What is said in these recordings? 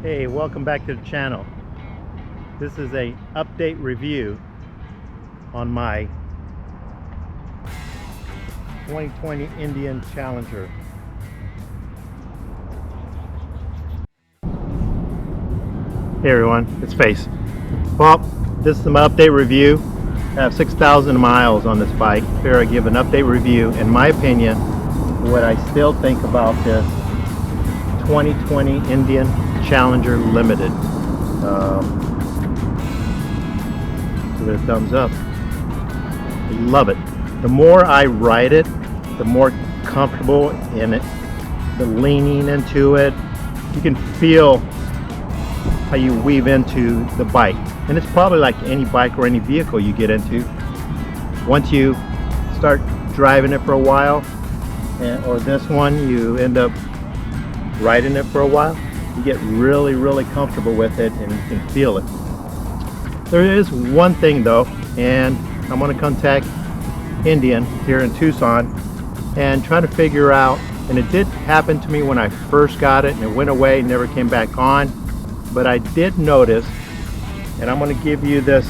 Hey, welcome back to the channel. This is a update review on my 2020 Indian Challenger. Hey everyone, it's Face. Well, this is my update review. I have 6,000 miles on this bike. Here I give an update review, in my opinion, what I still think about this 2020 Indian Challenger Limited. Give it a thumbs up. I love it. The more I ride it, the more comfortable in it, the leaning into it. You can feel how you weave into the bike, and it's probably like any bike or any vehicle you get into. Once you start driving it for a while, or this one, you end up riding it for a while, you get really comfortable with it and you can feel it. There is one thing though, and I'm going to contact Indian here in Tucson and try to figure out, and it did happen to me when I first got it and it went away, never came back on, but I did notice, and I'm going to give you this,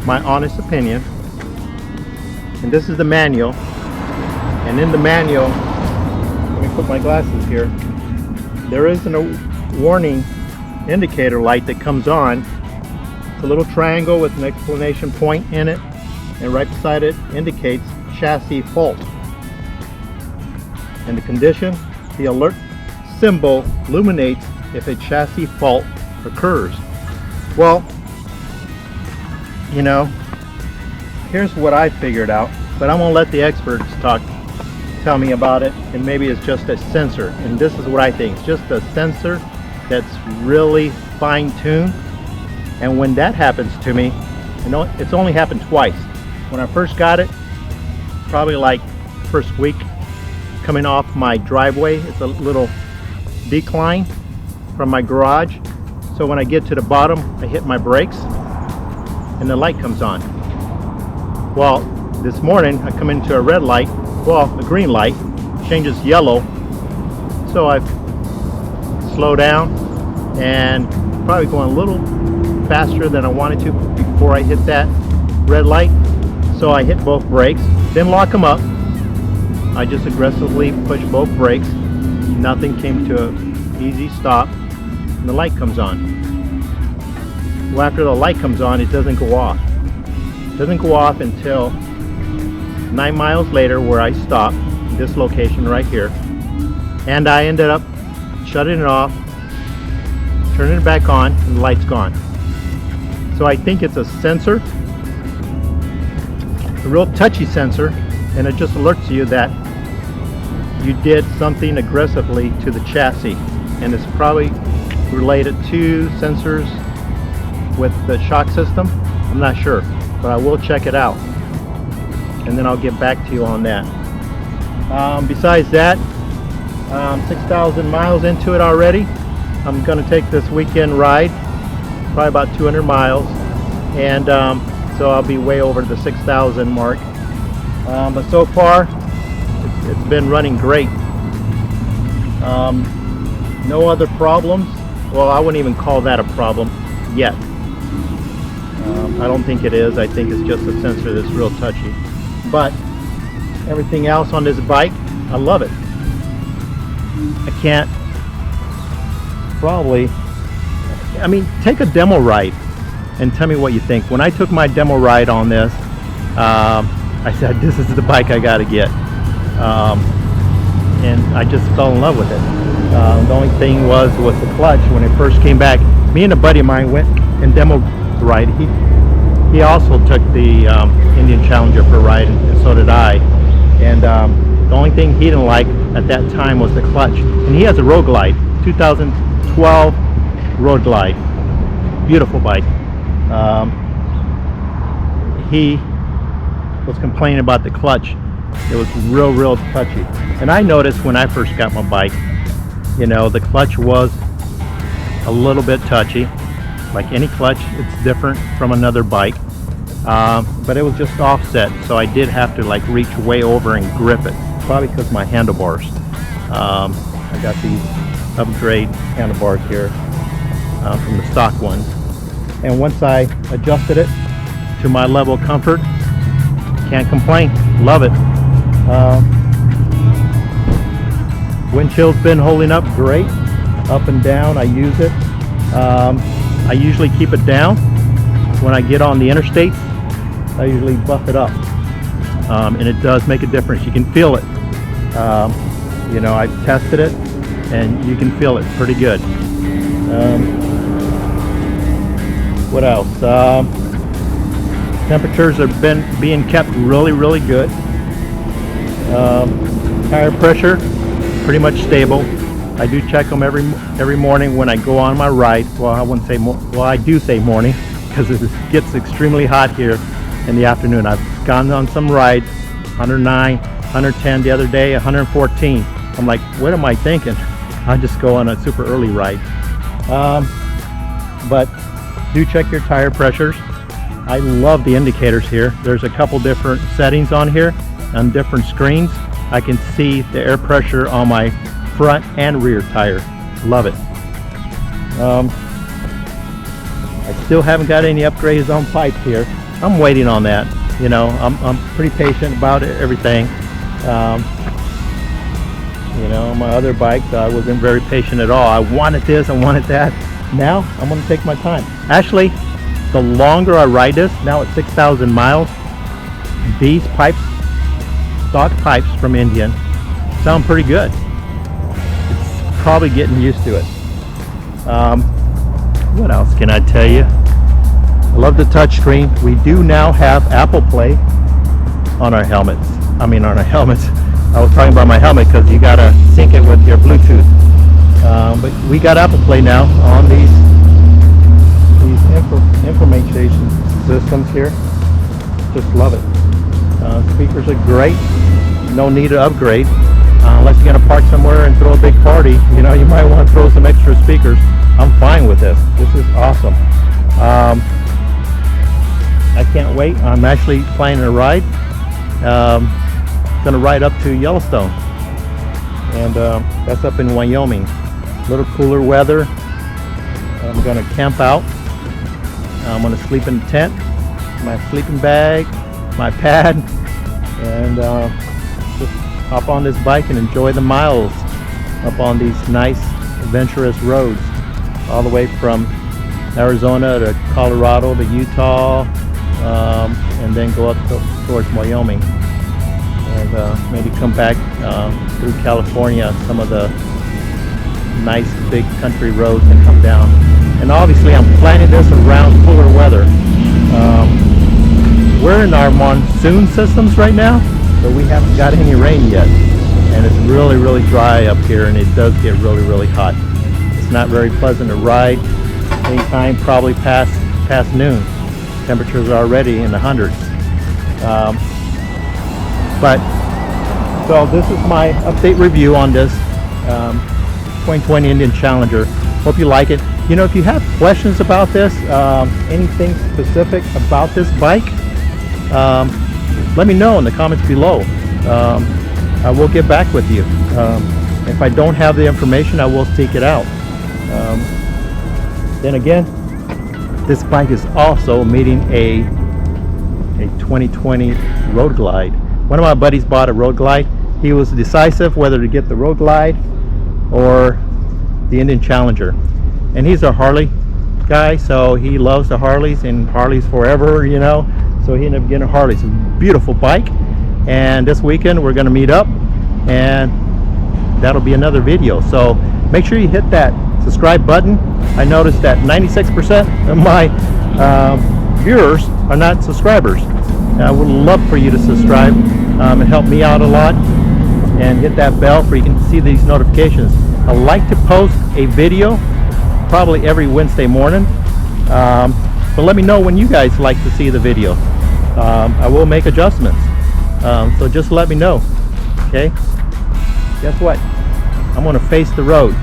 my honest opinion, and this is the manual, and in the manual, let me put my glasses here, there is a warning indicator light that comes on. It's a little triangle with an exclamation point in it, and right beside it indicates chassis fault. And the condition, the alert symbol illuminates if a chassis fault occurs. Well, you know, here's what I figured out, but I'm gonna let the experts tell me about it, and maybe it's just a sensor, and this is what I think. It's just a sensor that's really fine-tuned, and when that happens to me, you know, it's only happened twice. When I first got it, probably like first week coming off my driveway, it's a little decline from my garage, so when I get to the bottom I hit my brakes and the light comes on. Well, this morning I come into a red light, well, a green light changes yellow, so I've slowed down and probably going a little faster than I wanted to before I hit that red light, so I hit both brakes, didn't lock them up, I just aggressively pushed both brakes, nothing, came to an easy stop, and the light comes on. Well, after the light comes on, it doesn't go off. It doesn't go off until 9 miles later, where I stopped, this location right here, and I ended up shutting it off, turning it back on, and the light's gone. So I think it's a sensor, a real touchy sensor, and it just alerts you that you did something aggressively to the chassis, and it's probably related to sensors with the shock system. I'm not sure, but I will check it out, and then I'll get back to you on that. Besides that, 6,000 miles into it already. I'm going to take this weekend ride, probably about 200 miles, and so I'll be way over the 6,000 mark. But so far, it's been running great. No other problems. Well, I wouldn't even call that a problem yet. I don't think it is. I think it's just a sensor that's real touchy. But everything else on this bike, I love it. I can't probably, I mean, take a demo ride and tell me what you think. When I took my demo ride on this, I said, this is the bike I got to get. And I just fell in love with it. The only thing was the clutch. When it first came back, me and a buddy of mine went and demo ride. He also took the Indian Challenger for a ride, and so did I. And the only thing he didn't like at that time was the clutch. And he has a Road Glide, 2012 Road Glide, beautiful bike. He was complaining about the clutch. It was real touchy. And I noticed when I first got my bike, you know, the clutch was a little bit touchy. Like any clutch, it's different from another bike, but it was just offset, so I did have to like reach way over and grip it, probably because my handlebars. I got these upgrade handlebars here, from the stock ones. And once I adjusted it to my level of comfort, can't complain. Love it. Windshield's been holding up great, up and down. I use it. I usually keep it down. When I get on the interstates, I usually buff it up, and it does make a difference. You can feel it. You know, I've tested it, and you can feel it pretty good. What else? Temperatures have been being kept really good. Tire pressure pretty much stable. I do check them every morning when I go on my ride. Well, I wouldn't say well, I do say morning, because it gets extremely hot here in the afternoon. I've gone on some rides, 109, 110 the other day, 114. I'm like, what am I thinking? I just go on a super early ride. But do check your tire pressures. I love the indicators here. There's a couple different settings on here on different screens. I can see the air pressure on my front and rear tire. Love it. I still haven't got any upgrades on pipes here. I'm waiting on that. You know, I'm pretty patient about everything. You know, my other bikes, I wasn't very patient at all. I wanted this, I wanted that. Now I'm going to take my time. Actually, the longer I ride this, now at 6,000 miles, these pipes, stock pipes from Indian, sound pretty good. It's probably getting used to it. What else can I tell you? I love the touchscreen. We do now have Apple Play on our helmets. I mean, on our helmets. I was talking about my helmet because you gotta sync it with your Bluetooth. But we got Apple Play now on these information systems here. Just love it. Speakers are great. No need to upgrade unless you're gonna park somewhere and throw a big party. You know, you might want to throw some extra speakers. I'm fine with this. This is awesome. I can't wait. I'm actually planning a ride. Gonna ride up to Yellowstone, and that's up in Wyoming. A little cooler weather. I'm gonna camp out. I'm gonna sleep in the tent, my sleeping bag, my pad, and just hop on this bike and enjoy the miles up on these nice adventurous roads, all the way from Arizona to Colorado to Utah, and then go up towards Wyoming, and maybe come back through California, some of the nice big country roads, and come down. And obviously I'm planning this around cooler weather. We're in our monsoon systems right now, but we haven't got any rain yet, and it's really dry up here, and it does get really hot. It's not very pleasant to ride anytime, probably past noon. Temperatures are already in the hundreds. So this is my update review on this 2020 Indian Challenger. Hope you like it. You know, if you have questions about this, anything specific about this bike, let me know in the comments below. I will get back with you. If I don't have the information, I will seek it out. Then again, this bike is also meeting a 2020 Road Glide. One of my buddies bought a Road Glide. He was decisive whether to get the Road Glide or the Indian Challenger. And he's a Harley guy, so he loves the Harleys, and Harleys forever, you know. So he ended up getting a Harley. It's a beautiful bike. And this weekend we're going to meet up, and that'll be another video. So make sure you hit that subscribe button. I noticed that 96% of my viewers are not subscribers. I would love for you to subscribe. It helped me out a lot. And hit that bell so you can see these notifications. I like to post a video probably every Wednesday morning. But let me know when you guys like to see the video. I will make adjustments. So just let me know. Okay? Guess what? I'm going to face the road.